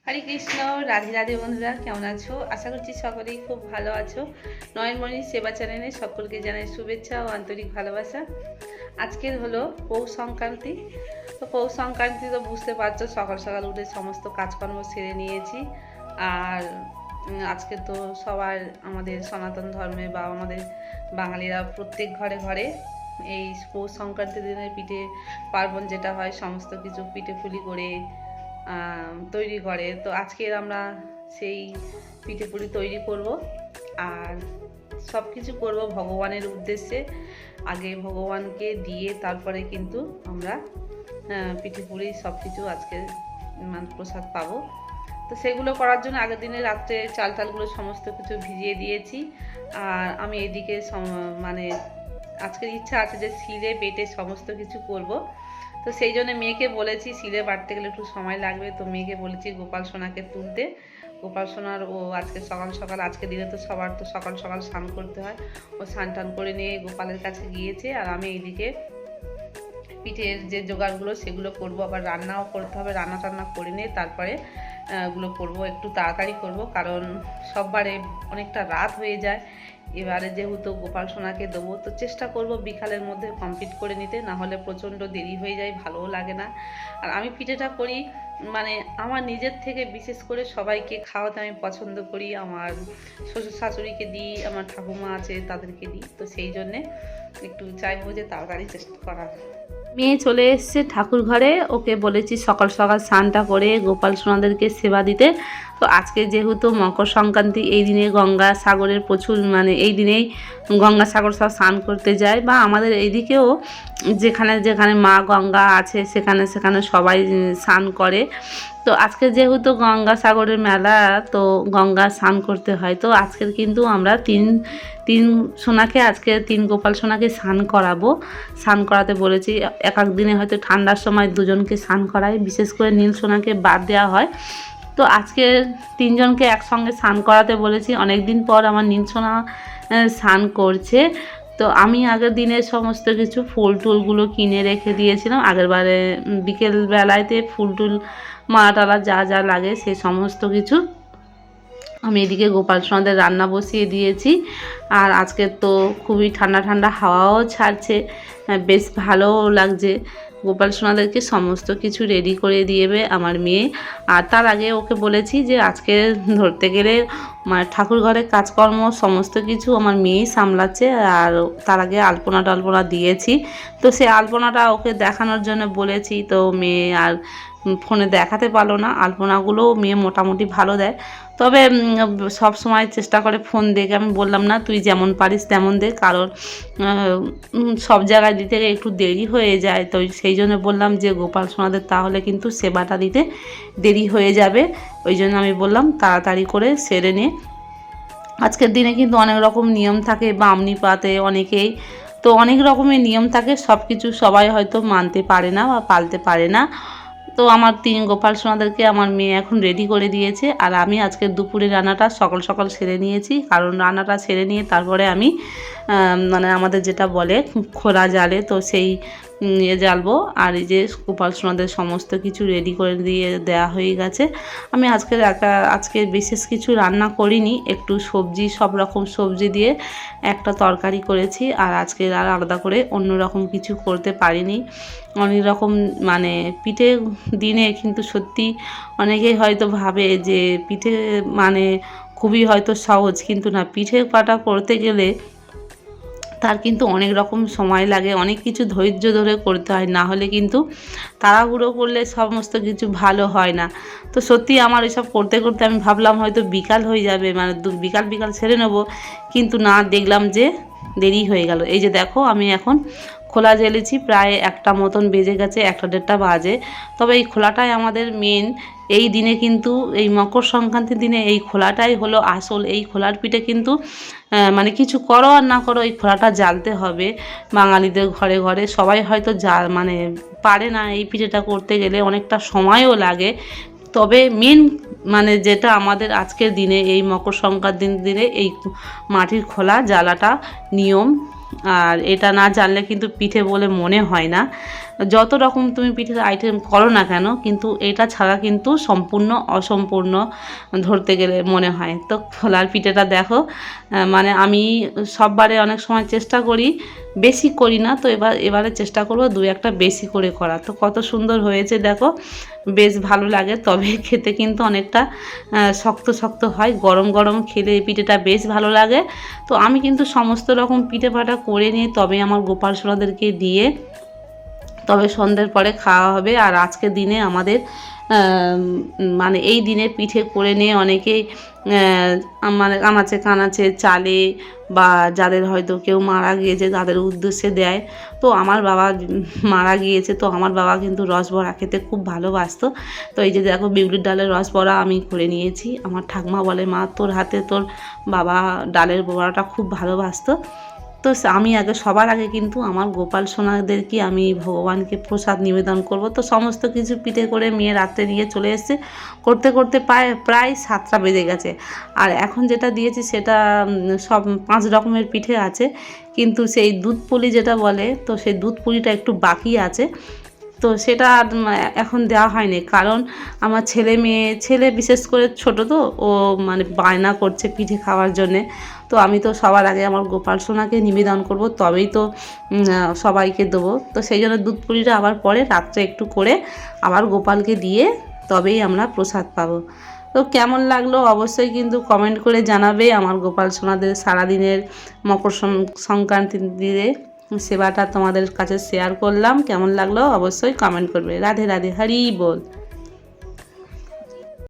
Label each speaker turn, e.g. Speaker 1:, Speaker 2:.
Speaker 1: হরে কৃষ্ণ, রাধে রাধে বন্ধুরা, কেমন আছো? আশা করছি সকলেই খুব ভালো আছো। নয়নমণির সেবা চ্যানেলে সকলকে জানাই শুভেচ্ছা ও আন্তরিক ভালোবাসা। আজকের হলো পৌষ সংক্রান্তি। তো পৌষ সংক্রান্তি তো বুঝতে পারছো, সকাল সকাল উঠে সমস্ত কাজকর্ম সেরে নিয়েছি। আর আজকে তো সবার আমাদের সনাতন ধর্মে বা আমাদের বাঙালিরা প্রত্যেক ঘরে ঘরে এই পৌষ সংক্রান্তির দিনে পিঠে পার্বণ যেটা হয় সমস্ত কিছু পিঠে পুলি করে তৈরি করে। তো আজকের আমরা সেই পিঠে পুলি তৈরি করব আর সব কিছু করব ভগবানের উদ্দেশ্যে। আগে ভগবানকে দিয়ে তারপরে কিন্তু আমরা পিঠে পুলি সব কিছু আজকে প্রসাদ পাবো। তো সেগুলো করার জন্য আগের দিনে রাত্রে চাল টালগুলো সমস্ত কিছু ভিজিয়ে দিয়েছি। আর আমি এদিকে মানে আজকের ইচ্ছা আছে যে শিলে বেটে সমস্ত কিছু করব। তো সেই জন্য মেয়েকে বলেছি, শিলে বাটতে গেলে একটু সময় লাগবে, তো মেয়েকে বলেছি গোপাল সোনাকে তুলতে। গোপাল সোনার ও আজকে সকাল সকাল, আজকে দিনে তো সবার তো সকাল সকাল স্নান করতে হয়, ও স্নান টান করে নিয়ে গোপালের কাছে গিয়েছে। আর আমি এইদিকে পিঠের যে জোগাড়গুলো সেগুলো করব, আবার রান্নাও করতে হবে, রান্না টান্না করে নিয়ে তারপরে ওগুলো করব। একটু তাড়াতাড়ি করব কারণ সববারে অনেকটা রাত হয়ে যায়। এবারে যেহেতু গোপাল সোনাকে দেবো, তো চেষ্টা করব বিকালের মধ্যে কমপ্লিট করে নিতে, না হলে প্রচণ্ড দেরি হয়ে যায়, ভালোও লাগে না। আর আমি পিঠেটা করি মানে আমার নিজের থেকে বিশেষ করে সবাইকে খাওয়াতে আমি পছন্দ করি। আমার শ্বশুর শাশুড়িকে দিই, আমার ঠাকুমা আছে তাদেরকে দিই। তো সেই জন্যে একটু চাইবো যে তাড়াতাড়ি চেষ্টা করার। মেয়ে চলে এসছে ঠাকুর ঘরে, ওকে বলেছি সকাল সকাল স্নানটা করে গোপাল সোনাদেরকে সেবা দিতে। তো আজকে যেহেতু মকর সংক্রান্তি, এই দিনে গঙ্গা সাগরের প্রচুর এই দিনেই গঙ্গা সাগর সব স্নান করতে যায়, বা আমাদের এইদিকেও যেখানে যেখানে মা গঙ্গা আছে সেখানে সেখানে সবাই স্নান করে। তো আজকে যেহেতু গঙ্গা সাগরের মেলা, তো গঙ্গা স্নান করতে হয়। তো আজকের কিন্তু আমরা তিন সোনাকে, আজকে তিন গোপাল সোনাকে স্নান করাবো। স্নান করাতে বলেছি। এক এক দিনে হয়তো ঠান্ডার সময় দুজনকে স্নান করাই, বিশেষ করে নীল সোনাকে বাদ দেওয়া হয়। তো আজকে তিনজনকে একসঙ্গে স্নান করাতে বলেছি। অনেক দিন পর আমার নীল সোনা স্নান করছে। তো আমি আগের দিনে সমস্ত কিছু ফুল টুলগুলো কিনে রেখে দিয়েছিলাম। আগের বারে বিকেল বেলাতে ফুল টুল মালা টালা যা যা লাগে সে সমস্ত কিছু আমি এদিকে গোপাল সোনাদের রান্না বসিয়ে দিয়েছি। আর আজকে তো খুবই ঠান্ডা ঠান্ডা হাওয়াও ছাড়ছে, বেশ ভালোও লাগছে। গোপাল সোনাদেরকে সমস্ত কিছু রেডি করে দিয়েবে আমার মেয়ে। আর তার আগে ওকে বলেছি যে আজকে ধরতে গেলে ঠাকুর ঘরের কাজকর্ম সমস্ত কিছু আমার মেয়েই সামলাচ্ছে। আর তার আগে আলপনা টালপনা দিয়েছি, তো সে আলপনাটা ওকে দেখানোর জন্য বলেছি। তো মেয়ে আর ফোনে দেখাতে পারলো না। আলপনাগুলোও মেয়ে মোটামুটি ভালো দেয়, তবে সব সময় চেষ্টা করে ফোন দেখে। আমি বললাম না, তুই যেমন পারিস তেমন দে, কারণ সব জায়গায় দিতে একটু দেরি হয়ে যায়। তো সেই জন্য বললাম যে গোপাল সোনাদের তাহলে কিন্তু সেবাটা দিতে দেরি হয়ে যাবে, ওই জন্য আমি বললাম তাড়াতাড়ি করে সেরে নে। আজকের দিনে কিন্তু অনেক রকম নিয়ম থাকে, বামনি পাতে অনেকেই, তো অনেক রকমের নিয়ম থাকে, সব কিছু সবাই হয়তো মানতে পারে না বা পালতে পারে না। তো আমার তিন গোপাল সোনাদেরকে আমার মেয়ে এখন রেডি করে দিয়েছে। আর আমি আজকে দুপুরে রান্নাটা সকাল সকাল সেরে নিয়েছি, কারণ রান্নাটা সেরে নিয়ে তারপরে আমি আমাদের যেটা বলে খোলা জালে, তো সেই জ্বালবো। আর এই যে গোপাল সোনাদের সমস্ত কিছু রেডি করে দিয়ে দেওয়া হয়ে গেছে। আমি আজকে বিশেষ কিছু রান্না করিনি, একটু সবজি, সব রকম সবজি দিয়ে একটা তরকারি করেছি। আর আজকে আর আলাদা করে অন্য রকম কিছু করতে পারিনি। অনেক রকম পিঠে দিনে কিন্তু সত্যি অনেকেই হয়তো ভাবে যে পিঠে খুবই হয়তো সহজ, কিন্তু না, পিঠে পাটা করতে গেলে তার কিন্তু অনেক রকম সময় লাগে, অনেক কিছু ধৈর্য ধরে করতে হয়, না হলে কিন্তু তাড়াহুড়ো করলে সমস্ত কিছু ভালো হয় না। তো সত্যি আমার এসব করতে করতে আমি ভাবলাম হয়তো বিকাল হয়ে যাবে, বিকাল ছেড়ে নেবো, কিন্তু না, দেখলাম যে দেরি হয়ে গেল। এই যে দেখো, আমি এখন খোলা জ্বেলেছি, প্রায় 1টা মতন বেজে গেছে, 1টা 1:30 বাজে। তবে এই খোলাটাই আমাদের মেন। এই দিনে কিন্তু, এই মকর সংক্রান্তির দিনে এই খোলাটাই হলো আসল। এই খোলার পিঠে কিন্তু কিছু করো আর না করো, এই খোলাটা জ্বালতে হবে। বাঙালিদের ঘরে ঘরে সবাই হয়তো পারে না এই পিঠেটা করতে গেলে, অনেকটা সময়ও লাগে। তবে মেন যেটা আমাদের আজকের দিনে, এই মকর সংক্রান্তির দিনে এই মাটির খোলা জ্বালাটা নিয়ম। আর এটা না জানলে কিন্তু পিঠে বলে মনে হয় না। যত রকম তুমি পিঠের আইটেম করো না কেন, কিন্তু এটা ছাড়া কিন্তু সম্পূর্ণ অসম্পূর্ণ ধরতে গেলে মনে হয়। তো খোলার পিঠেটা দেখো, মানে আমি সববারে অনেক সময় চেষ্টা করি, বেশি করি না, তো এবারে চেষ্টা করব দু একটা বেশি করে করা। তো কত সুন্দর হয়েছে দেখো, বেশ ভালো লাগে, তবে খেতে কিন্তু অনেকটা শক্ত শক্ত হয়। গরম গরম খেলে এই পিঠেটা বেশ ভালো লাগে। তো আমি কিন্তু সমস্ত রকম পিঠে পাটা করে নিয়ে তবে আমার গোপাল সোনাদেরকে দিয়ে তবে সন্ধ্যের পরে খাওয়া হবে। আর আজকের দিনে আমাদের মানে এই দিনে পিঠে করে নিয়ে অনেকেই মানে আনাচে কানাচে চালে বা যাদের হয়তো কেউ মারা গিয়েছে তাদের উদ্দেশ্যে দেয়। তো আমার বাবা মারা গিয়েছে, তো আমার বাবা কিন্তু রসবড়া খেতে খুব ভালোবাসতো। তো এই যে দেখো বিউলির ডালের রসবড়া আমি করে নিয়েছি। আমার ঠাকুমা বলে, মা তোর হাতে তোর বাবা ডালের বড়াটা খুব ভালোবাসতো। তো আমি সবার আগে কিন্তু আমার গোপাল সোনাদেরকে আমি ভগবানকে প্রসাদ নিবেদন করব। তো সমস্ত কিছু পিঠে করে মেয়ে রাত্রে নিয়ে চলে এসেছে, করতে করতে প্রায় 7টা বেজে গেছে। আর এখন যেটা দিয়েছি সেটা সব 5 রকমের পিঠে আছে, কিন্তু সেই দুধ পুলি যেটা বলে, তো সেই দুধ পুলিটা একটু বাকি আছে। তো সেটা এখন দেওয়া হয়নি, কারণ আমার ছেলে বিশেষ করে ছোট, তো ও মানে বায়না করছে পিঠে খাওয়ার জন্যে। তো আমি তো সবার আগে আমার গোপাল সোনাকে নিবেদন করব, তবেই তো সবাইকে দেবো। তো সেই জন্য দুধ পুলিটা আবার পরে রাত্রে একটু করে আবার গোপালকে দিয়ে তবেই আমরা প্রসাদ পাবো। তো কেমন লাগলো অবশ্যই কিন্তু কমেন্ট করে জানাবে। আমার গোপাল সোনাদের সারাদিনের মকর সংক্রান্তিতে সেবাটা তোমাদের কাছে শেয়ার করলাম, কেমন লাগলো অবশ্যই কমেন্ট করবে। রাধে রাধে, হরি বল।